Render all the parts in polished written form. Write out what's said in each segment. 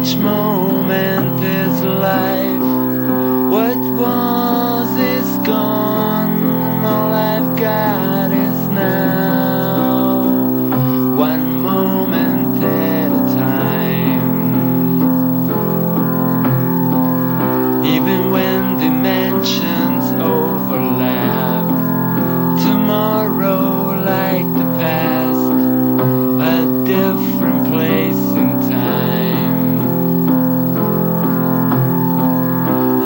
Each moment is life. What was is gone. All I've got is now. One moment at a time. Even when dimensions overlap, tomorrow like the past, a different place in time.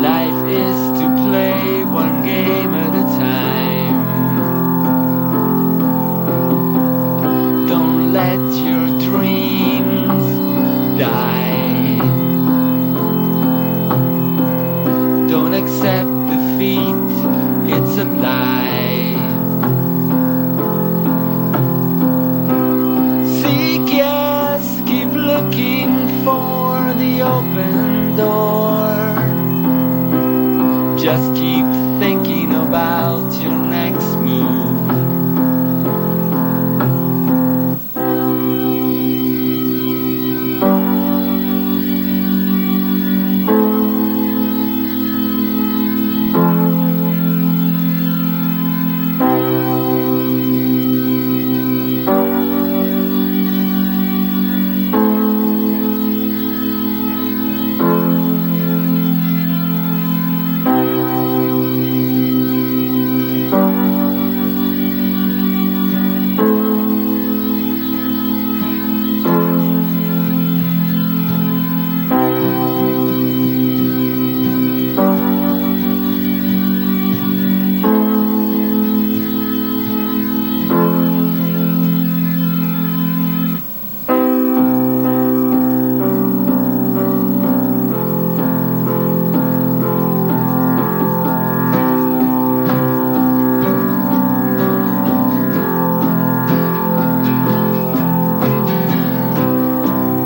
Life is to play one game at a time. Don't let your dreams die. Don't accept defeat, it's a lie. Seek yes, keep looking for the open door. Just keep thinking about your next move.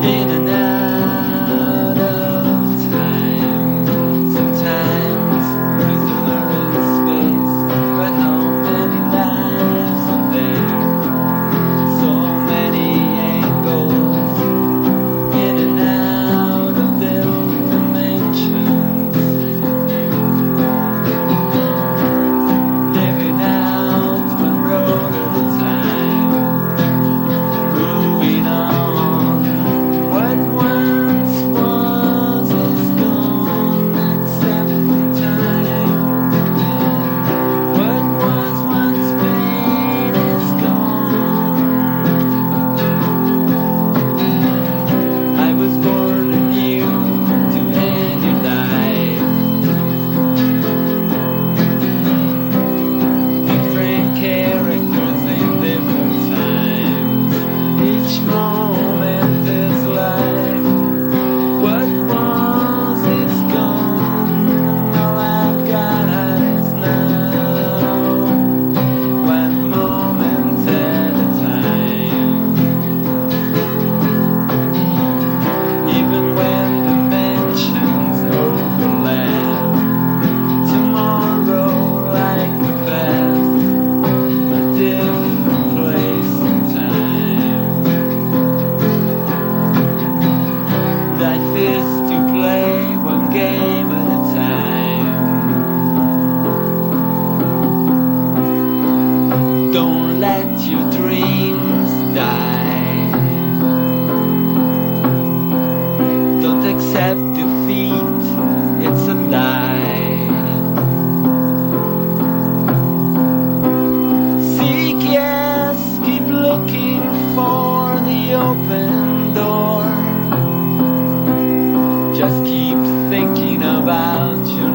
In and out of time, sometimes prisoner in space. But how many lives are there? So many angles. In and out of different dimensions. Living out one road at a time. Moving on. What once was is gone, accepting time. What was once pain is gone. I was born anew to end your life. Different characters in different times. Each moment is life. What was is gone. All I've got is now. One moment at a time. Even when dimensions overlap, tomorrow like the past, a different place in time. Life is to play one game at a time. Don't let your dreams die. Don't accept defeat, it's a lie. Seek yes, keep looking for the open door. Just keep thinking about your